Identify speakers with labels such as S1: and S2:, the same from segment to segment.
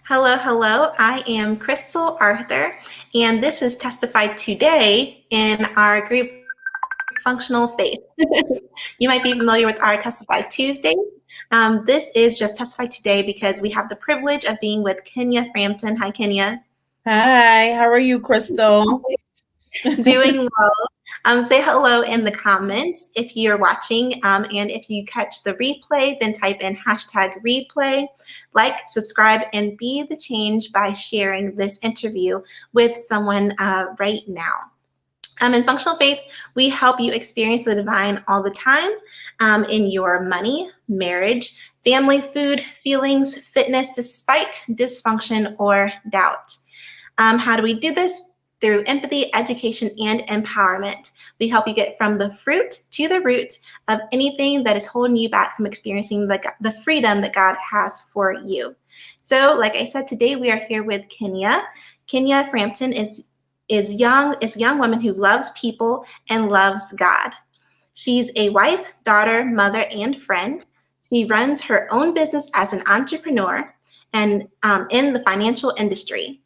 S1: Hello, hello. I am Crystal Arthur, and this is Testify Today in our group Functional Faith. You might be familiar with our Testify Tuesday. This is just Testify Today because we have the privilege of being with Kenya Frampton. Hi, Kenya.
S2: Hi, how are you, Crystal?
S1: Doing well. Say hello in the comments if you're watching, and if you catch the replay, then type in hashtag replay, like, subscribe, and be the change by sharing this interview with someone right now. In Functional Faith, we help you experience the divine all the time in your money, marriage, family, food, feelings, fitness, despite dysfunction or doubt. How do we do this? Through empathy, education, and empowerment. We help you get from the fruit to the root of anything that is holding you back from experiencing the freedom that God has for you. So, like I said, today we are here with Kenya. Kenya Frampton is a young woman who loves people and loves God. She's a wife, daughter, mother, and friend. She runs her own business as an entrepreneur and in the financial industry,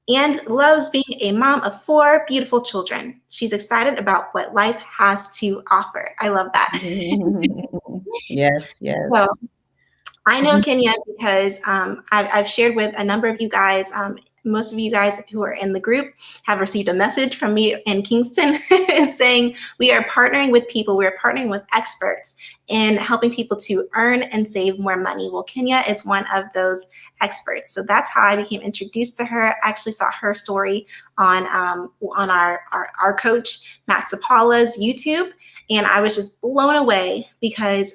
S1: and loves being a mom of 4 beautiful children. She's excited about what life has to offer. I love that.
S2: Yes,
S1: So
S2: yes.
S1: I know Kenya because I've shared with a number of you guys. Most of you guys who are in the group have received a message from me in Kingston saying we are partnering with people, we're partnering with experts in helping people to earn and save more money. Well, Kenya is one of those experts. So that's how I became introduced to her. I actually saw her story on our coach, Matt Sapala's YouTube, and I was just blown away because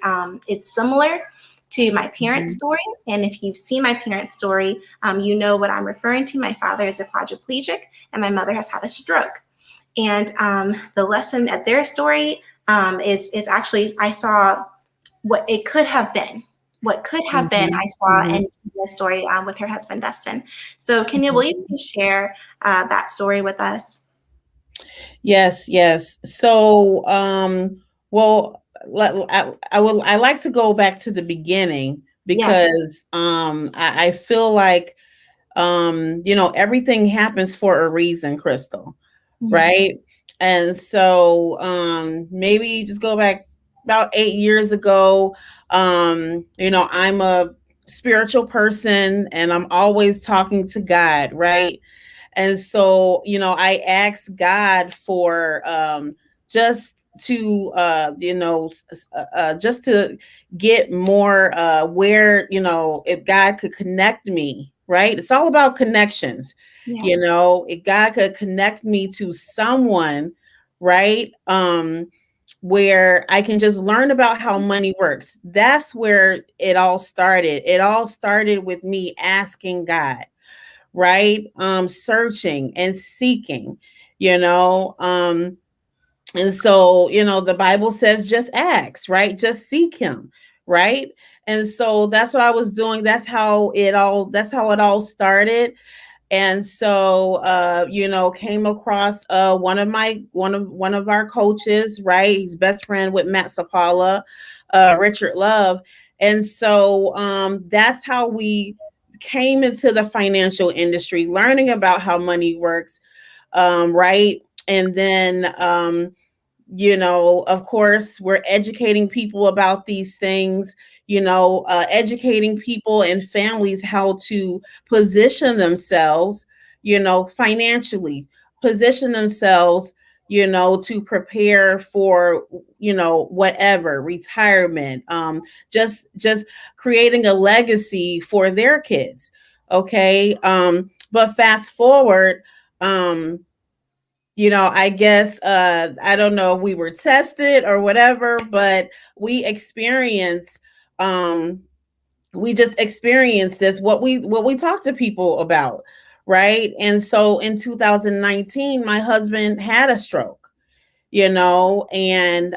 S1: it's similar to my parents' story. And if you've seen my parents' story, you know what I'm referring to. My father is a quadriplegic and my mother has had a stroke. And the lesson at their story is actually, I saw what it could have been. What could have been, I saw in the story with her husband, Dustin. So Kenya, will you please share that story with us?
S2: Yes, yes. So, well, I like to go back to the beginning
S1: Yes.
S2: because I feel like everything happens for a reason, Crystal,
S1: Mhm.
S2: right? And so maybe just go back about 8 years ago. I'm a spiritual person and I'm always talking to God, right? And so, I asked God for just to, just to get more where, if God could connect me, right? It's all about connections.
S1: Yes.
S2: If God could connect me to someone, right? Where I can just learn about how money works. That's where it all started. It all started with me asking God, right? Searching and seeking, you know. And so, the Bible says just ask, right? Just seek him, right? And so that's what I was doing. That's how it all started. And so came across one of our coaches, right? He's best friend with Matt Sapala, Richard Love. And so that's how we came into the financial industry, learning about how money works, right? And then of course, we're educating people about these things, educating people and families how to position themselves, financially, position themselves, to prepare for, whatever, retirement, just creating a legacy for their kids. Okay. But fast forward, I guess I don't know if we were tested or whatever, but we experienced um we just experienced this, what we talk to people about, right? And so in 2019 my husband had a stroke, and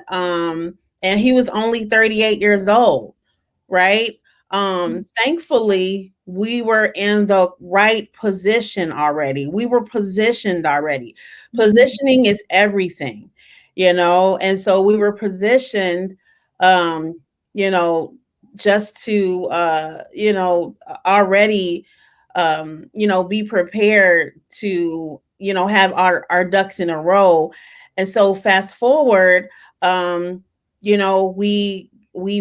S2: he was only 38 years old, right? Thankfully, we were in the right position already. We were positioned already. Positioning is everything, and so we were positioned, you know, just to, already be prepared to, have our ducks in a row. And so fast forward, we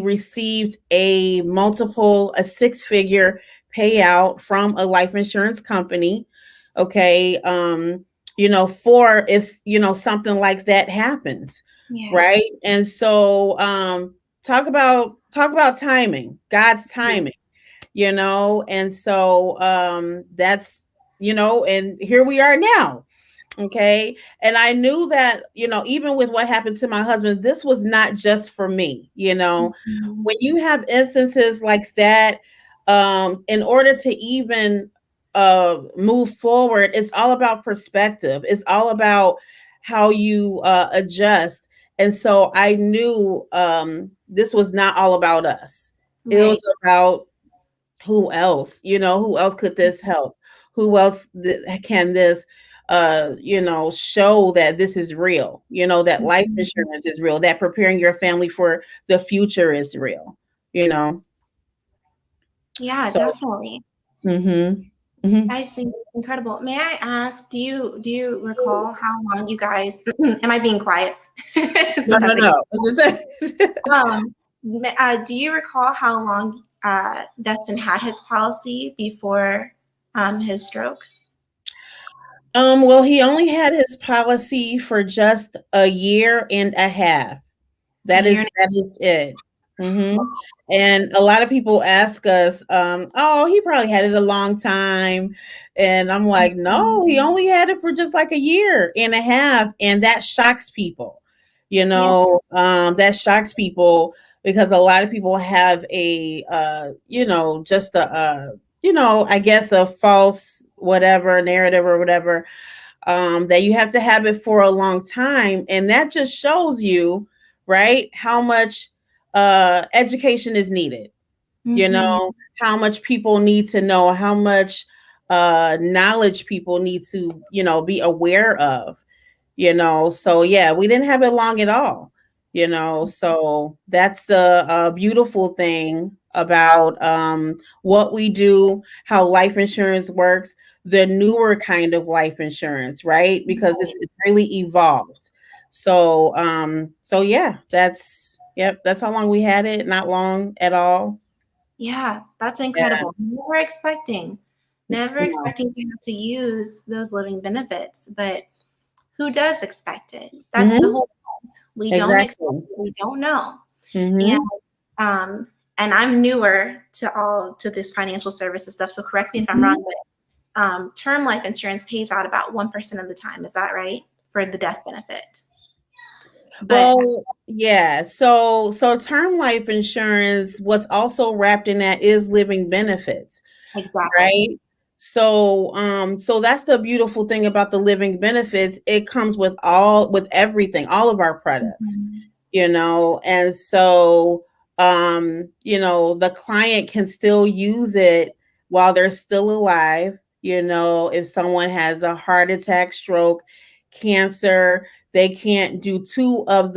S2: received a 6-figure payout from a life insurance company. Okay. For if, something like that happens.
S1: Yeah.
S2: Right. And so, talk about timing, God's timing, and so, that's, and here we are now. Okay. And I knew that, even with what happened to my husband, this was not just for me.
S1: Mhm.
S2: When you have instances like that, in order to even move forward, it's all about perspective. It's all about how you adjust. And so I knew, this was not all about us. It
S1: Right.
S2: was about who else could this help? Who else can this show that this is real, that life
S1: Mhm.
S2: insurance is real, that preparing your family for the future is real, you know.
S1: Yeah,
S2: So
S1: definitely.
S2: mhm. Mhm.
S1: I just think it's incredible. May I ask, do you recall how long you guys am I being quiet?
S2: No,
S1: So
S2: no,
S1: that's okay.
S2: no.
S1: Do you recall how long Dustin had his policy before his stroke?
S2: Well, he only had his policy for just a year and a half.
S1: A
S2: That
S1: year
S2: is
S1: and
S2: that is it.
S1: a
S2: Hmm.
S1: half.
S2: And a lot of people ask us, "Oh, he probably had it a long time," and I'm like,
S1: Mhm.
S2: "No, he only had it for just like a year and a half," and that shocks people.
S1: Yeah.
S2: That shocks people because a lot of people have just I guess a false whatever narrative or whatever, that you have to have it for a long time. And that just shows you, right, how much education is needed,
S1: Mm-hmm.
S2: how much people need to know, how much knowledge people need to, be aware of, so yeah, we didn't have it long at all, so that's the beautiful thing about what we do, how life insurance works, the newer kind of life insurance, right? Because it's really evolved. So yeah, that's how long we had it. Not long at all.
S1: Yeah, that's
S2: Yeah.
S1: incredible. Never
S2: No.
S1: expecting to have to use those living benefits, but who does expect it? That's the
S2: Hmm.
S1: whole point. We don't expect
S2: Exactly.
S1: what we don't know. And
S2: Hmm.
S1: um and I'm newer to this financial services stuff, so correct me if I'm
S2: Hmm.
S1: wrong, but term life insurance pays out about 1% of the time. Is that right? For the death benefit. But
S2: Well, yeah. So term life insurance, what's also wrapped in that is living benefits,
S1: exactly.
S2: right? So that's the beautiful thing about the living benefits. It comes with everything, all of our products,
S1: Mhm.
S2: and so the client can still use it while they're still alive. If someone has a heart attack, stroke, cancer, they can't do two out of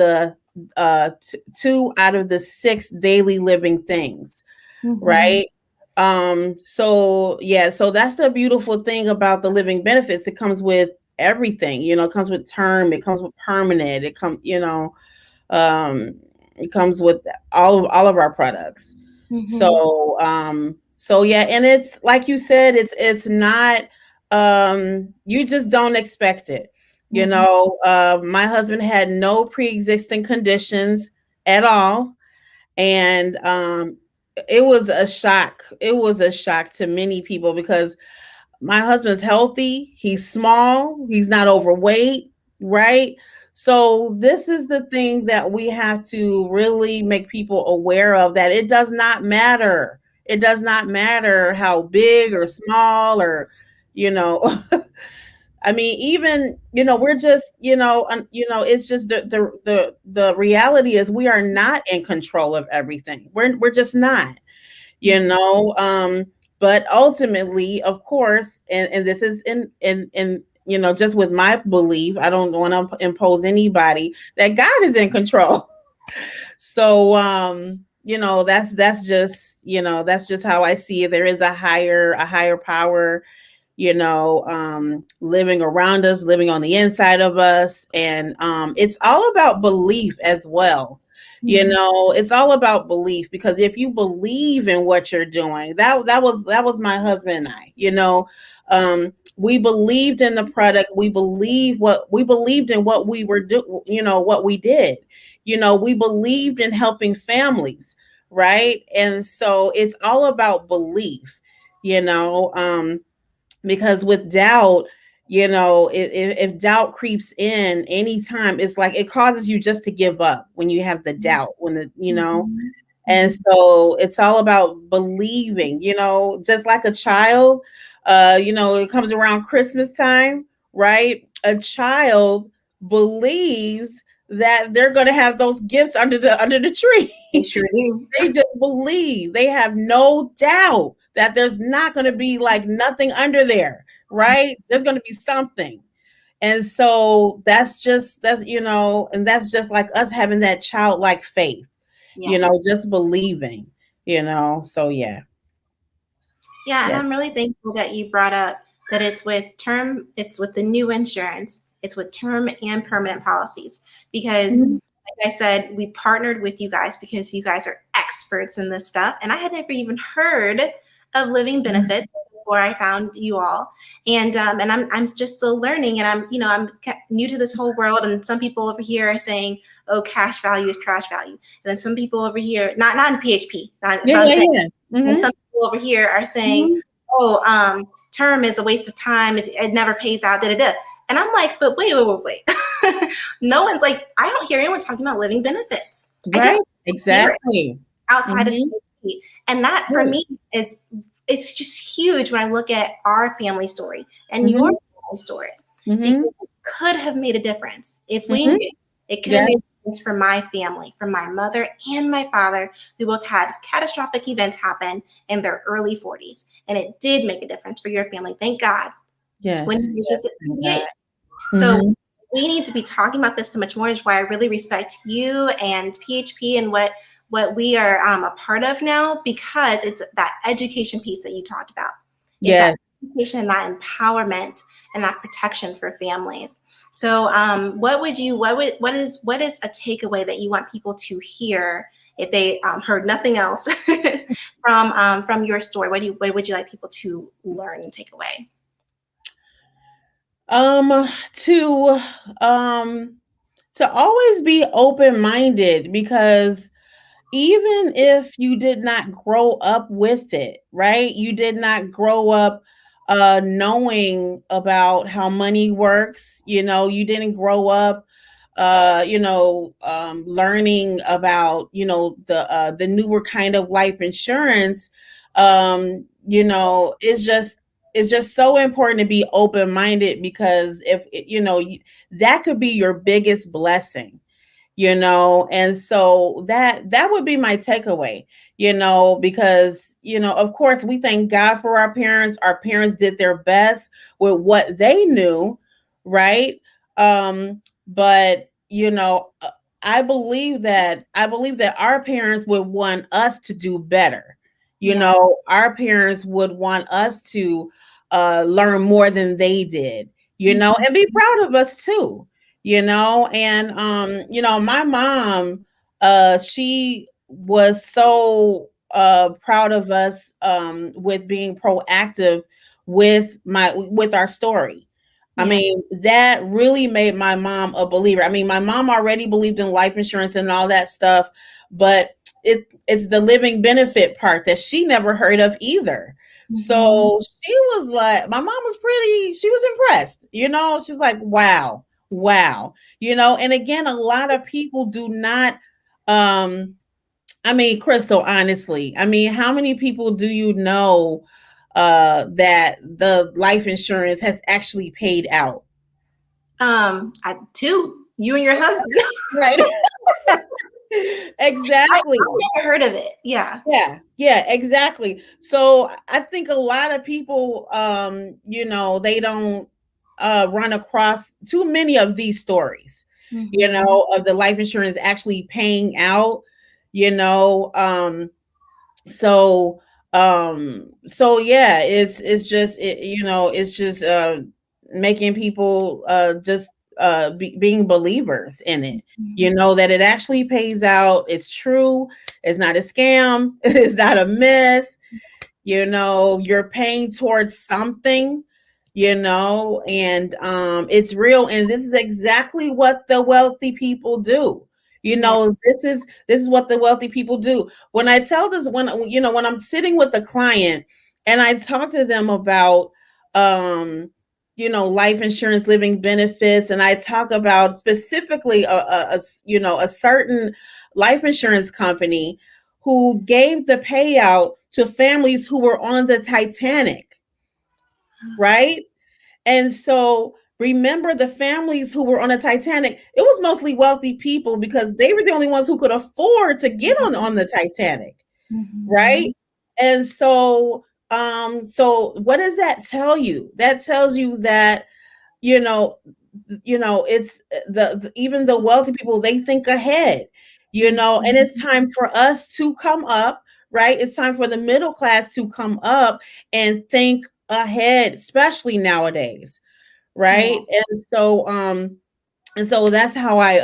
S2: the 6 daily living things,
S1: Mhm.
S2: right? So yeah, so that's the beautiful thing about the living benefits. It comes with everything, it comes with term, it comes with permanent, um, it comes with all of our products.
S1: Mhm.
S2: So yeah, and it's like you said, it's not, you just don't expect it.
S1: Mhm.
S2: My husband had no pre-existing conditions at all, and it was a shock. It was a shock to many people because my husband's healthy, he's small, he's not overweight, right? So this is the thing that we have to really make people aware of, that it does not matter. It does not matter how big or small or, you know, I mean, even, we're just, it's just the reality is we are not in control of everything. We're just not, you
S1: Mhm.
S2: know but ultimately, of course, and this is in just with my belief, I don't want to impose anybody, that God is in control. So that's just, that's just how I see it. There is a higher power, living around us, living on the inside of us. And it's all about belief as well. It's all about belief, because if you believe in what you're doing, that was my husband and I, we believed in the product. We believed in what we were what we did. We believed in helping families, right? And so it's all about belief, you know. Because with doubt, if doubt creeps in anytime, it's like it causes you just to give up when you have the doubt, when
S1: Mhm.
S2: and
S1: Mhm.
S2: so it's all about believing, just like a child. It comes around Christmas time, right? A child believes that they're going to have those gifts under the tree.
S1: They sure do.
S2: They just believe. They have no doubt that there's not going to be like nothing under there, right? There's going to be something. And so and that's just like us having that childlike faith,
S1: Yes.
S2: just believing, so yeah.
S1: Yeah, and I'm
S2: Yes.
S1: really thankful that you brought up that it's with the new insurance, it's with term and permanent policies. Because,
S2: Mhm.
S1: like I said, we partnered with you guys because you guys are experts in this stuff. And I had never even heard of living benefits before I found you all. And I'm just still learning, and I'm new to this whole world. And some people over here are saying, "Oh, cash value is trash value," and then some people over here, not in PHP, but
S2: Yeah,
S1: I'm
S2: yeah,
S1: saying,
S2: yeah.
S1: and
S2: Hmm.
S1: some people over here are saying, "Oh, term is a waste of time. It never pays out." Da da da. And I'm like, but wait. No one's like, I don't hear anyone talking about living benefits. I
S2: Right.
S1: don't hear it
S2: Exactly.
S1: outside of
S2: Hmm.
S1: PhD. And that for me is it's just huge when I look at our family story and your
S2: Hmm.
S1: family story,
S2: Hmm.
S1: because it could have made a difference if we
S2: Hmm.
S1: knew. It could have
S2: Yeah.
S1: made a difference for my family, for my mother and my father, who both had catastrophic events happen in their early 40s. And it did make a difference for your family. Thank God. When
S2: Yes.
S1: you
S2: Yes.
S1: get to
S2: Thank God.
S1: 88. So
S2: Hmm.
S1: we need to be talking about this so much more, is why I really respect you and PHP and what we are a part of now, because it's that education piece that you talked about. It's that
S2: Yes.
S1: education and that empowerment and that protection for families. So what is a takeaway that you want people to hear if they heard nothing else from your story? What would you like people to learn and take away?
S2: Um, to um to always be open-minded, because even if you did not grow up with it, right? You did not grow up knowing about how money works, you didn't grow up learning about, the newer kind of life insurance. It's just so important to be open-minded, because if that could be your biggest blessing, and so that would be my takeaway, because of course we thank God for our parents did their best with what they knew, right? But I believe that our parents would want us to do better.
S1: Yeah.
S2: Our parents would want us to learn more than they did,
S1: Mhm.
S2: and be proud of us too, and my mom, she was so proud of us with being proactive with our story. I
S1: Yeah.
S2: mean, that really made my mom a believer. I mean, my mom already believed in life insurance and all that stuff, but it's the living benefit part that she never heard of either.
S1: Mhm.
S2: So she was like, my mom was she was impressed. She was like, wow, wow. And again, a lot of people do not, um, I mean, Crystal, honestly, I mean, how many people do you know that the life insurance has actually paid out?
S1: Two, you and your husband.
S2: Right.
S1: I've
S2: Exactly.
S1: never heard of it. Yeah.
S2: Yeah, yeah, exactly. So I think a lot of people, they don't run across too many of these stories,
S1: Hmm.
S2: of the life insurance actually paying out, you know. So yeah, it's just it's just making people just being believers in it, that it actually pays out, it's true, it's not a scam, it's not a myth, you're paying towards something, and it's real, and this is exactly what the wealthy people do.
S1: Yeah.
S2: This is what the wealthy people do. When I tell this, when I'm sitting with a client and I talk to them about life insurance, living benefits, and I talk about specifically a certain life insurance company who gave the payout to families who were on the Titanic, right? And so remember, the families who were on the Titanic, it was mostly wealthy people because they were the only ones who could afford to get on the Titanic,
S1: Mm-hmm.
S2: right? And so what does that tell you? That tells you that you know it's even the wealthy people, they think ahead, and it's time for us to come up, right? It's time for the middle class to come up and think ahead, especially nowadays, right?
S1: Yes.
S2: And so that's how I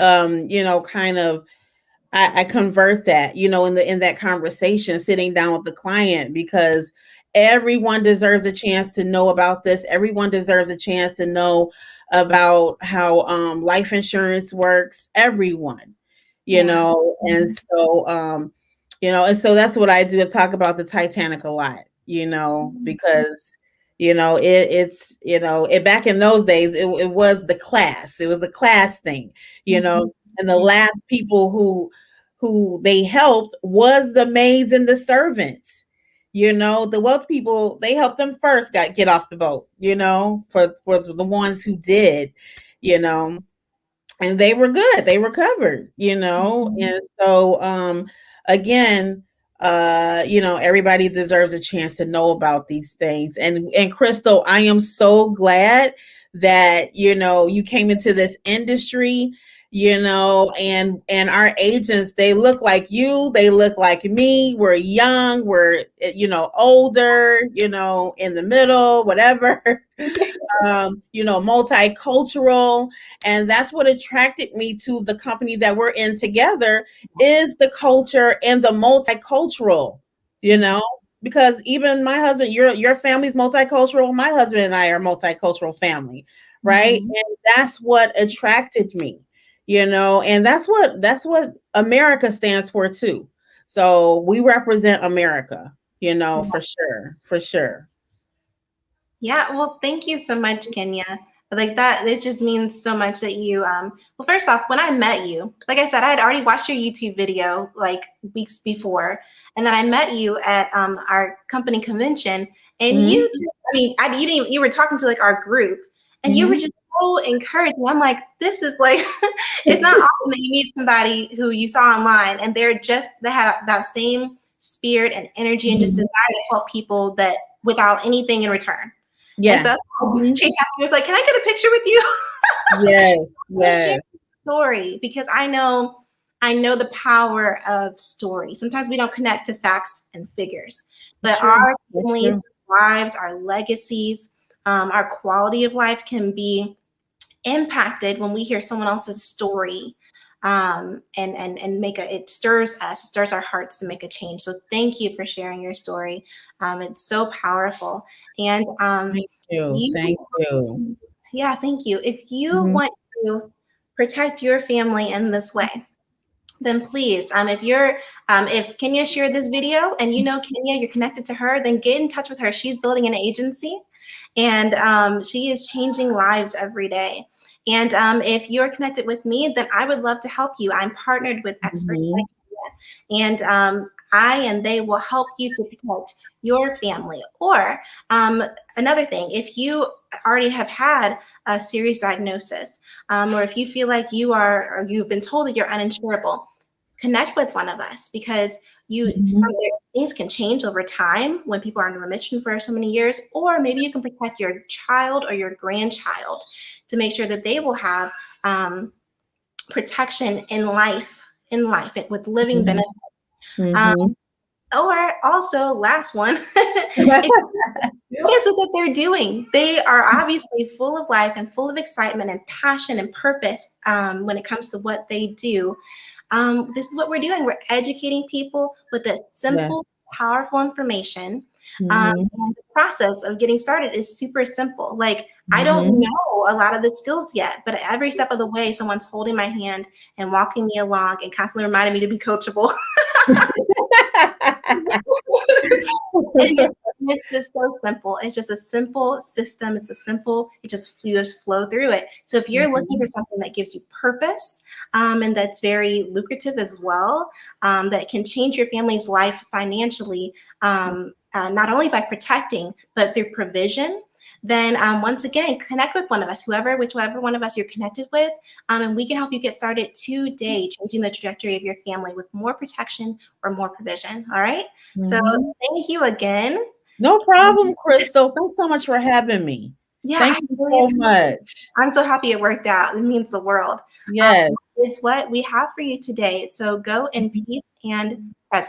S2: kind of I convert that, in that conversation, sitting down with the client, because everyone deserves a chance to know about this. Everyone deserves a chance to know about how life insurance works. Everyone,
S1: Yeah.
S2: and so that's what I do. To talk about the Titanic a lot, because it's it back in those days, it was the class. It was a class thing,
S1: Mhm.
S2: and the last people who they helped was the maids and the servants. The wealthy people, they helped them first get off the boat, for the ones who did, you know, and they were good. They were covered,
S1: Mhm.
S2: and so again, everybody deserves a chance to know about these things. And Crystal, I am so glad that you came into this industry, and our agents, they look like you, they look like me. We're young, we're older, in the middle, whatever. Multicultural. And that's what attracted me to the company that we're in together, is the culture and the multicultural, you know, because even my husband, your family's multicultural. My husband and I are multicultural family, right?
S1: Mhm.
S2: And that's what attracted me, and that's what America stands for too. So we represent America, for sure, for sure.
S1: Yeah, well, thank you so much, Kenya. Like that, it just means so much that you, well, first off, when I met you, like I said, I had already watched your YouTube video like weeks before. And then I met you at our company convention. And
S2: Hmm.
S1: you didn't, you were talking to like our group, and you were
S2: Hmm.
S1: just so encouraging. I'm like, this is like, it's not often that you meet somebody who you saw online and they have that same spirit and energy and just desire to help people that without anything in return. And so
S2: Yeah.
S1: that's how
S2: Mhm.
S1: Chase asked me, was like, can I get a picture with you?
S2: Yes,
S1: I want to share
S2: yes,
S1: the story because I know the power of story. Sometimes we don't connect to facts and figures,
S2: it's
S1: but
S2: true.
S1: our
S2: That's true.
S1: families, lives, our legacies, our quality of life can be impacted when we hear someone else's story, and it stirs us, it stirs our hearts to make a change. So thank you for sharing your story. It's so powerful. And
S2: Thank you.
S1: you
S2: Thank you.
S1: yeah, thank you. If you
S2: Mhm.
S1: want to protect your family in this way, then please, if Kenya shared this video and you know Kenya, you're connected to her, then get in touch with her. She's building an agency, and she is changing lives every day. And if you're connected with me, then I would love to help you. I'm partnered with experts like
S2: Mhm.
S1: Kenya, and I and they will help you to protect your family. Or another thing, if you already have had a serious diagnosis, or if you feel like or you've been told that you're uninsurable, connect with one of us, because
S2: Mhm.
S1: things can change over time when people are in remission for so many years. Or maybe you can protect your child or your grandchild to make sure that they will have protection in life with living
S2: Mhm.
S1: benefits.
S2: Mhm.
S1: Or also, last one, if what is it that they're doing? They are obviously full of life and full of excitement and passion and purpose when it comes to what they do. This is what we're doing. We're educating people with this
S2: Yeah.
S1: simple, powerful information.
S2: Mhm.
S1: And the process of getting started is super simple. Like, I don't
S2: Mhm.
S1: know a lot of the skills yet, but every step of the way, someone's holding my hand and walking me along and constantly reminding me to be coachable. And it's just so simple. It's just a simple system. It's a simple, you just flow through it. So if you're looking for
S2: Mhm.
S1: something that gives you purpose, and that's very lucrative as well, that can change your family's life financially, not only by protecting, but through provision, then once again, connect with one of us, whichever one of us you're connected with, and we can help you get started today, changing the trajectory of your family with more protection or more provision. All right. So
S2: Mhm.
S1: thank you again.
S2: No problem, Crystal. Thanks so much for having me.
S1: Yeah,
S2: Thank
S1: I
S2: you
S1: really
S2: so
S1: appreciate it.
S2: much.
S1: I'm so happy it worked out. It means the world.
S2: Yes.
S1: Is what we have for you today. So go in
S2: Mhm.
S1: peace and presence.